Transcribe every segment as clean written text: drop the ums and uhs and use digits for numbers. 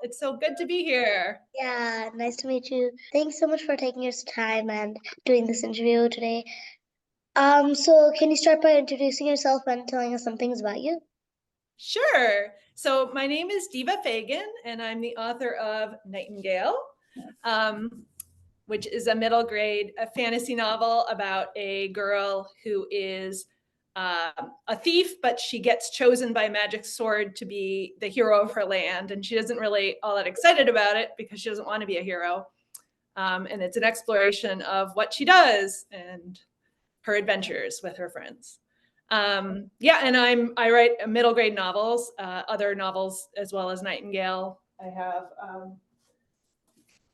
It's so good to be here. Yeah, nice to meet you. Thanks so much for taking your time and doing this interview today. So can you start by introducing yourself and telling us some things about you? Sure. So my name is Deva Fagan, and I'm the author of Nightingale, um, which is a middle grade a fantasy novel about a girl who is a thief, but she gets chosen by a magic sword to be the hero of her land, and she doesn't really all that excited about it because she doesn't want to be a hero. And it's an exploration of what she does and her adventures with her friends. Yeah, and I write middle grade novels, other novels as well as Nightingale. I have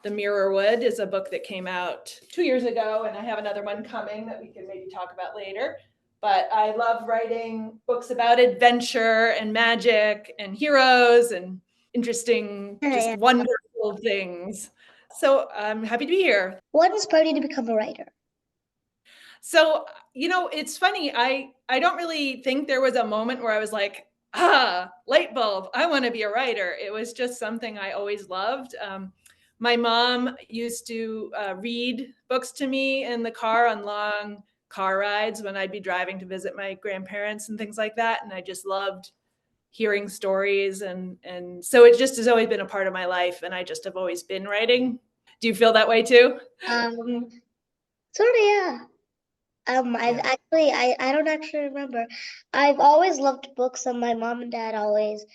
The Mirrorwood is a book that came out 2 years ago, and I have another one coming that we can maybe talk about later. But I love writing books about adventure and magic and heroes and interesting, just Yeah. wonderful things. So I'm happy to be here. What inspired you to become a writer? So, it's funny. I don't really think there was a moment where I was like, light bulb, I want to be a writer. It was just something I always loved. My mom used to read books to me in the car on long car rides when I'd be driving to visit my grandparents and things like that. And I just loved hearing stories. And so it just has always been a part of my life. And I just have always been writing. Do you feel that way too? Um, Sort of, yeah. I've Yeah. actually, I don't actually remember. I've always loved books, and my mom and dad always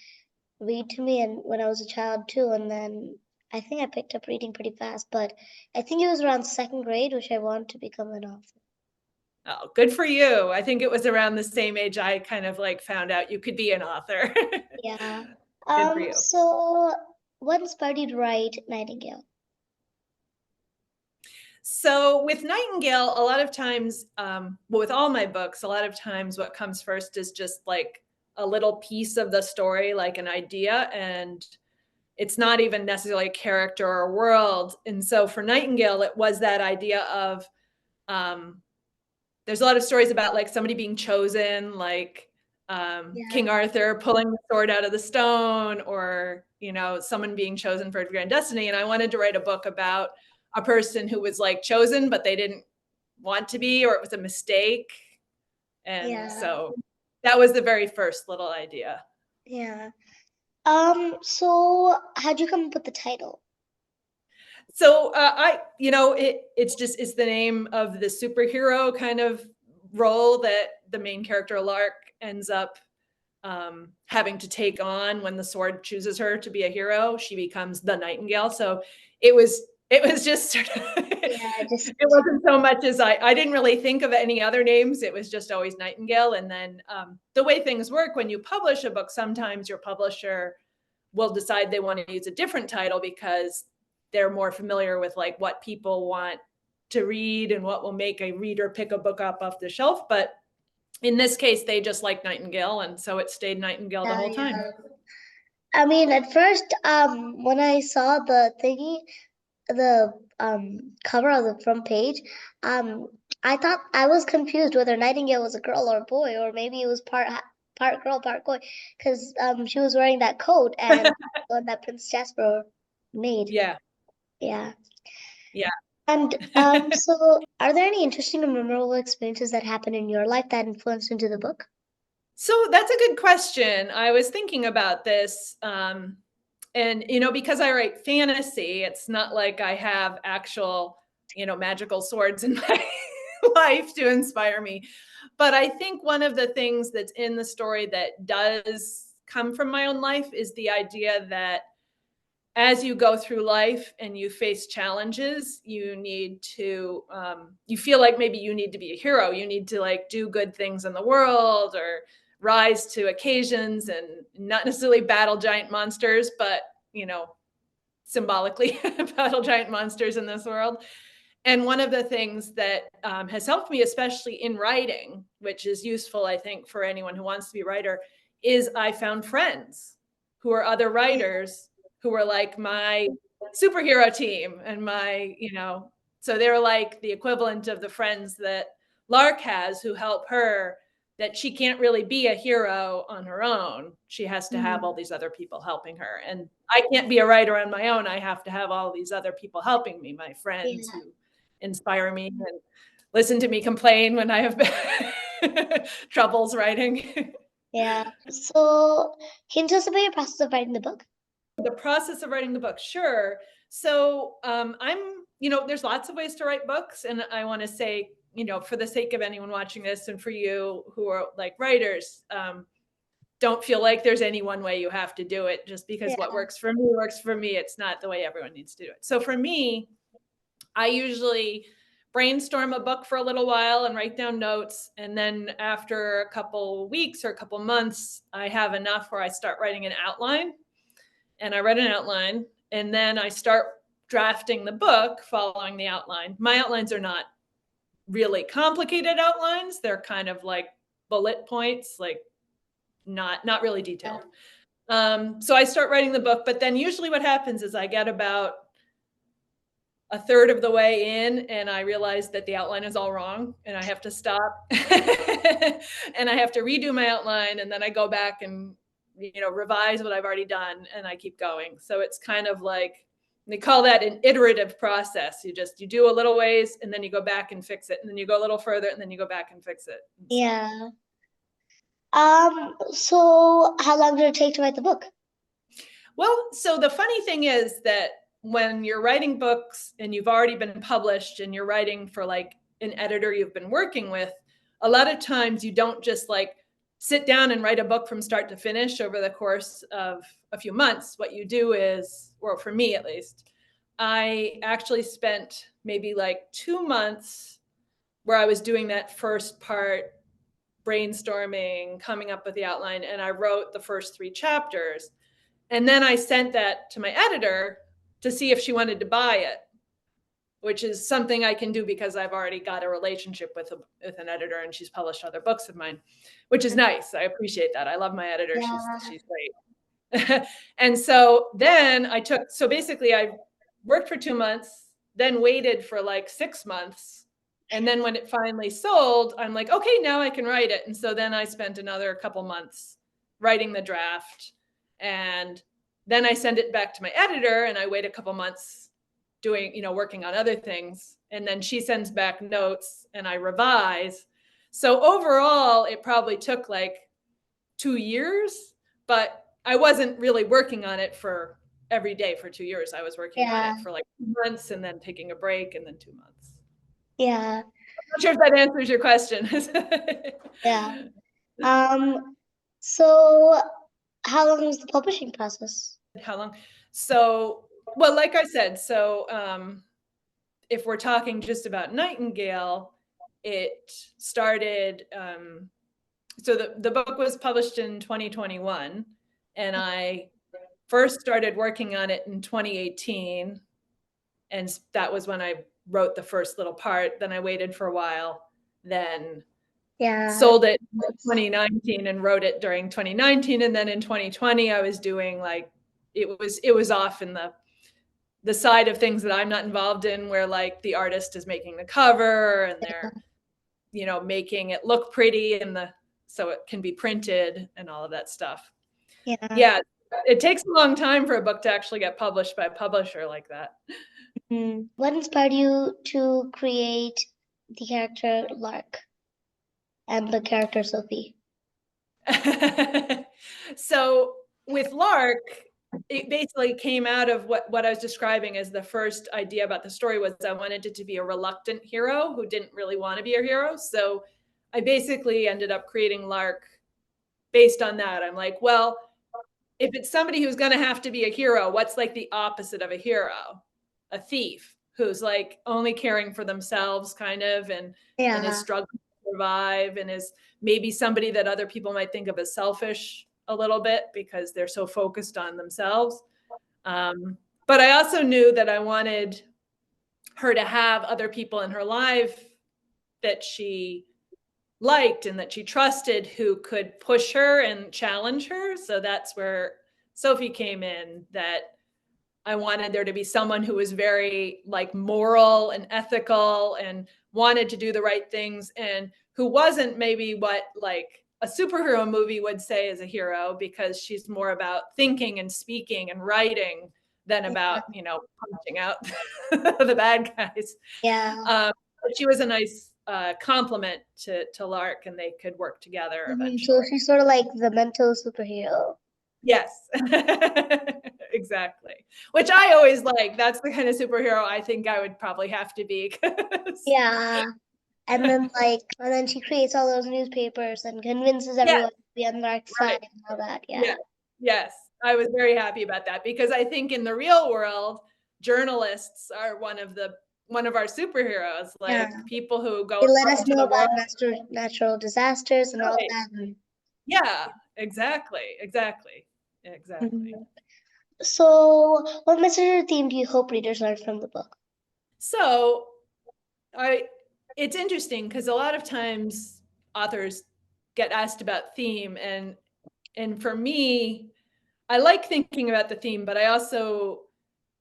read to me, and when I was a child too. And then I think I picked up reading pretty fast, but I think it was around second grade, which I wanted to become an author. Oh, good for you. I think it was around the same age I kind of like found out you could be an author. Yeah. Good for you. So what inspired you to write Nightingale? So with Nightingale, a lot of times, well, with all my books, a lot of times what comes first is just like a little piece of the story, like an idea, and it's not even necessarily a character or world. And so for Nightingale, it was that idea of um, there's a lot of stories about like somebody being chosen, like Yeah. King Arthur pulling the sword out of the stone, or someone being chosen for a grand destiny. And I wanted to write a book about a person who was like chosen, but they didn't want to be, or it was a mistake. And Yeah. so that was the very first little idea. Yeah. So how'd you come up with the title? So it's the name of the superhero kind of role that the main character Lark ends up having to take on when the sword chooses her to be a hero. She becomes the Nightingale. So it was just sort of Yeah, just it wasn't so much as I didn't really think of any other names. It was just always Nightingale. And then the way things work when you publish a book, sometimes your publisher will decide they want to use a different title because they're more familiar with like what people want to read and what will make a reader pick a book up off the shelf. But in this case, they just like Nightingale, and so it stayed Nightingale the yeah, whole time. yeah. I mean, at first, when I saw the thingy, the cover of the front page, um, I thought I was confused whether Nightingale was a girl or a boy, or maybe it was part girl, part boy, because she was wearing that coat and one that Prince Jasper made. Yeah, Yeah. yeah. And so are there any interesting or memorable experiences that happened in your life that influenced into the book? So that's a good question. I was thinking about this. And, because I write fantasy, it's not like I have actual, magical swords in my life to inspire me. But I think one of the things that's in the story that does come from my own life is the idea that as you go through life and you face challenges, you feel like maybe you need to be a hero. You need to like do good things in the world or rise to occasions and not necessarily battle giant monsters, but, symbolically battle giant monsters in this world. And one of the things that has helped me, especially in writing, which is useful, I think, for anyone who wants to be a writer, is I found friends who are other writers who were like my superhero team and so they're like the equivalent of the friends that Lark has who help her that she can't really be a hero on her own. She has to have all these other people helping her. And I can't be a writer on my own. I have to have all these other people helping me, my friends Yeah. who inspire me and listen to me complain when I have troubles writing. Yeah. So can you tell us about your process of writing the book? The process of writing the book, sure. So there's lots of ways to write books. And I want to say, for the sake of anyone watching this and for you who are like writers, don't feel like there's any one way you have to do it just because Yeah. what works for me works for me. It's not the way everyone needs to do it. So for me, I usually brainstorm a book for a little while and write down notes. And then after a couple weeks or a couple months, I have enough where I start writing an outline. And I write an outline, and then I start drafting the book following the outline. My outlines are not really complicated outlines. They're kind of like bullet points, like not really detailed. So I start writing the book, but then usually what happens is I get about a third of the way in and I realize that the outline is all wrong and I have to stop and I have to redo my outline, and then I go back and revise what I've already done, and I keep going. So it's kind of like, they call that an iterative process. You do a little ways and then you go back and fix it, and then you go a little further and then you go back and fix it. Yeah. So how long did it take to write the book? Well, so the funny thing is that when you're writing books and you've already been published and you're writing for like an editor you've been working with, a lot of times you don't just like sit down and write a book from start to finish over the course of a few months. What you do is, or for me at least, I actually spent maybe like 2 months where I was doing that first part, brainstorming, coming up with the outline, and I wrote the first 3 chapters. And then I sent that to my editor to see if she wanted to buy it, which is something I can do because I've already got a relationship with an editor, and she's published other books of mine, which is nice. I appreciate that. I love my editor. Yeah. She's great. And so then so basically I worked for 2 months, then waited for like 6 months. And then when it finally sold, I'm like, okay, now I can write it. And so then I spent another couple months writing the draft. And then I send it back to my editor and I wait a couple months working on other things. And then she sends back notes and I revise. So overall, it probably took like 2 years, but I wasn't really working on it for every day for 2 years. I was working on it for like 2 months and then taking a break and then 2 months. Yeah. I'm not sure if that answers your question. Yeah. So how long was the publishing process? How long? So, well, like I said, if we're talking just about Nightingale, it started, so the book was published in 2021, and I first started working on it in 2018. And that was when I wrote the first little part. Then I waited for a while, then sold it in 2019 and wrote it during 2019. And then in 2020, I was doing like, it was off in the side of things that I'm not involved in, where like the artist is making the cover and they're, making it look pretty so it can be printed and all of that stuff. Yeah. It takes a long time for a book to actually get published by a publisher like that. What inspired you to create the character Lark and the character Sophie? So with Lark, it basically came out of what I was describing as the first idea about the story. Was I wanted it to be a reluctant hero who didn't really want to be a hero. So I basically ended up creating Lark based on that. I'm like, well, if it's somebody who's going to have to be a hero, what's like the opposite of a hero? A thief who's like only caring for themselves kind of, and is struggling to survive, and is maybe somebody that other people might think of as selfish a little bit because they're so focused on themselves. But I also knew that I wanted her to have other people in her life that she liked and that she trusted, who could push her and challenge her. So that's where Sophie came in, that I wanted there to be someone who was very like moral and ethical and wanted to do the right things, and who wasn't maybe what like a superhero movie would say is a hero, because she's more about thinking and speaking and writing than about, you know, punching out the bad guys. Yeah. But she was a nice complement to Lark, and they could work together So eventually. she's sort of like the mental superhero. Yes, exactly. Which I always like. That's the kind of superhero I think I would probably have to be. 'Cause Yeah. And then she creates all those newspapers and convinces yes, everyone to be on Lark's right. side and all that. Yeah. Yeah. Yes. I was very happy about that, because I think in the real world, journalists are one of our superheroes, Yeah. like people who go They let out us into know the world. about natural disasters and all Right. that. And Yeah, exactly. Exactly. Exactly. Mhm. So, what message or theme do you hope readers learn from the book? So I it's interesting because a lot of times authors get asked about theme, and for me, I like thinking about the theme, but I also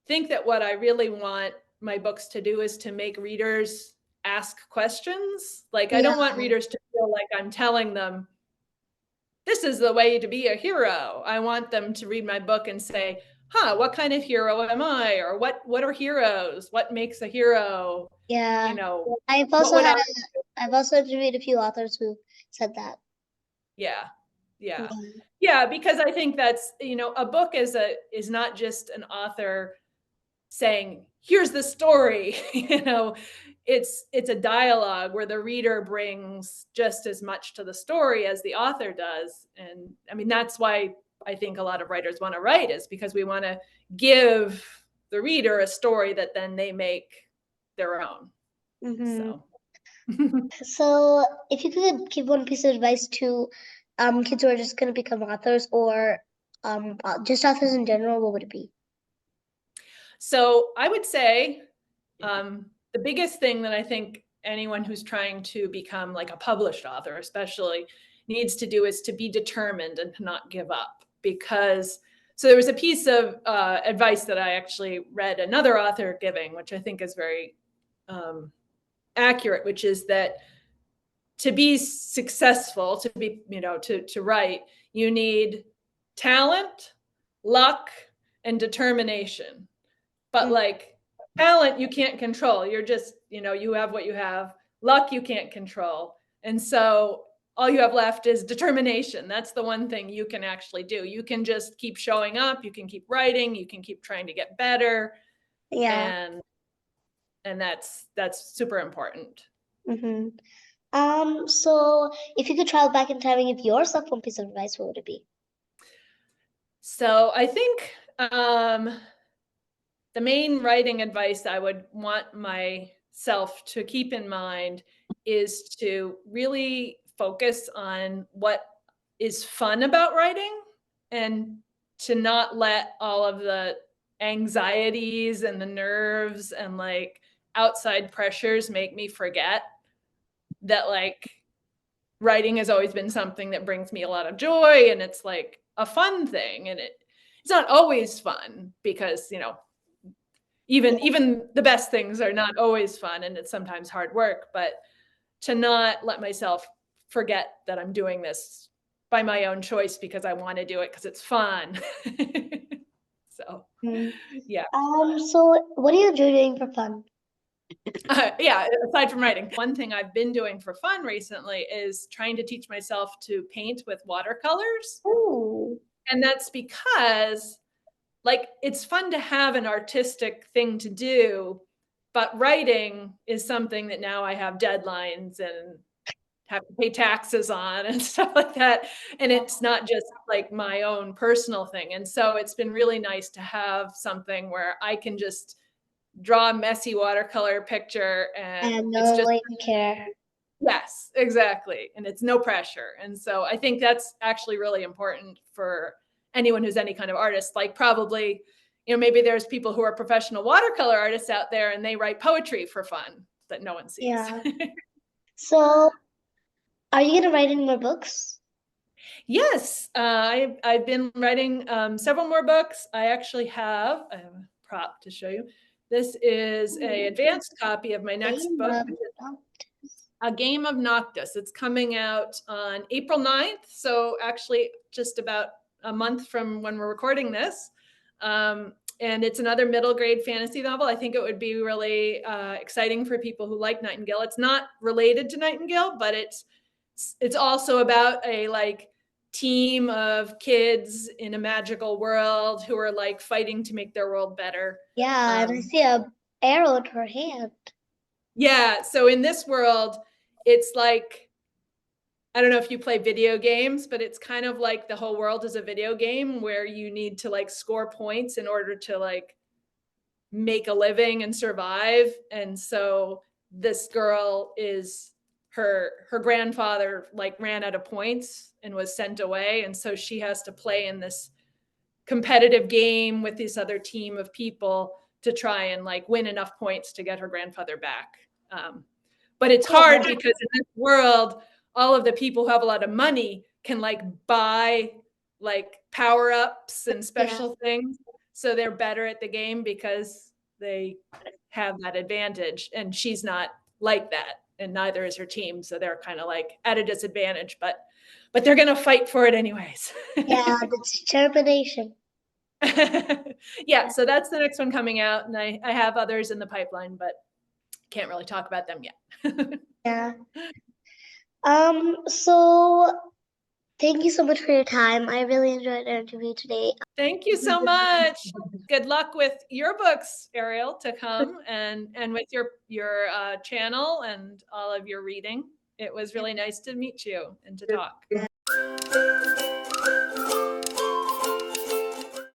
think that what I really want my books to do is to make readers ask questions. Like, I Yeah, don't want readers to feel like I'm telling them, this is the way to be a hero. I want them to read my book and say, huh, what kind of hero am I? Or what are heroes? What makes a hero? You yeah. know, I've what also would I had I've also interviewed a few authors who said that. yeah. Yeah. Mhm. Yeah, because I think that's, you know, a book is not just an author saying, here's the story. You know, it's a dialogue where the reader brings just as much to the story as the author does. And I mean, that's why I think a lot of writers want to write, is because we want to give the reader a story that then they make their own. Mhm. So So, if you could give one piece of advice to kids who are just going to become authors or just authors in general, what would it be? so I would say the biggest thing that I think anyone who's trying to become like a published author, especially, needs to do is to be determined and to not give up. Because so there was a piece of advice that I actually read another author giving, which I think is very um, accurate, which is that to be successful, to be, you know, to write, you need talent, luck, and determination. But Mm, like talent, you can't control. You're just, you know, you have what you have. Luck, you can't control. And so all you have left is determination. That's the one thing you can actually do. You can just keep showing up, you can keep writing, you can keep trying to get better. yeah. And that's super important. Mm-hmm. So if you could travel back in time and give yourself one piece of advice, what would it be? So I think the main writing advice I would want myself to keep in mind is to really focus on what is fun about writing, and to not let all of the anxieties and the nerves and like outside pressures make me forget that like writing has always been something that brings me a lot of joy, and it's like a fun thing, and it's not always fun, because you know, even the best things are not always fun, and it's sometimes hard work. But to not let myself forget that I'm doing this by my own choice, because I want to do it because it's fun. So Mm. yeah. So what do you enjoy doing for fun? Yeah, aside from writing, one thing I've been doing for fun recently is trying to teach myself to paint with watercolors. Ooh, And that's because like it's fun to have an artistic thing to do, but writing is something that now I have deadlines and have to pay taxes on and stuff like that. And it's not just like my own personal thing. And so it's been really nice to have something where I can just draw a messy watercolor picture, and and it's no just one to care. yes, exactly. And it's no pressure. And so I think that's actually really important for anyone who's any kind of artist. Like probably, you know, maybe there's people who are professional watercolor artists out there and they write poetry for fun that no one sees. Yeah. So are you gonna write any more books? Yes, I've been writing several more books. I actually have prop to show you. This is a advanced copy of my next book, A Game of Noctis. It's coming out on April 9th. So actually just about a month from when we're recording this. And it's another middle grade fantasy novel. I think it would be really exciting for people who like Nightingale. It's not related to Nightingale, but it's also about a like team of kids in a magical world who are like fighting to make their world better. Yeah, and I see a arrow in her hand. Yeah, so in this world, it's like, I don't know if you play video games, but it's kind of like the whole world is a video game where you need to like score points in order to like make a living and survive. And so this girl is her grandfather like ran out of points and was sent away. And so she has to play in this competitive game with this other team of people to try and like win enough points to get her grandfather back. But it's hard because in this world, all of the people who have a lot of money can like buy like power-ups and special things. So they're better at the game because they have that advantage. And she's not like that. And neither is her team. So they're kind of like at a disadvantage, but they're going to fight for it anyways. Yeah, it's determination. Yeah, so that's the next one coming out. And I have others in the pipeline, but can't really talk about them yet. Yeah. So thank you so much for your time. I really enjoyed our interview today. Thank you so much. Good luck with your books, Ariel, to come and with your channel and all of your reading. It was really nice to meet you and to talk.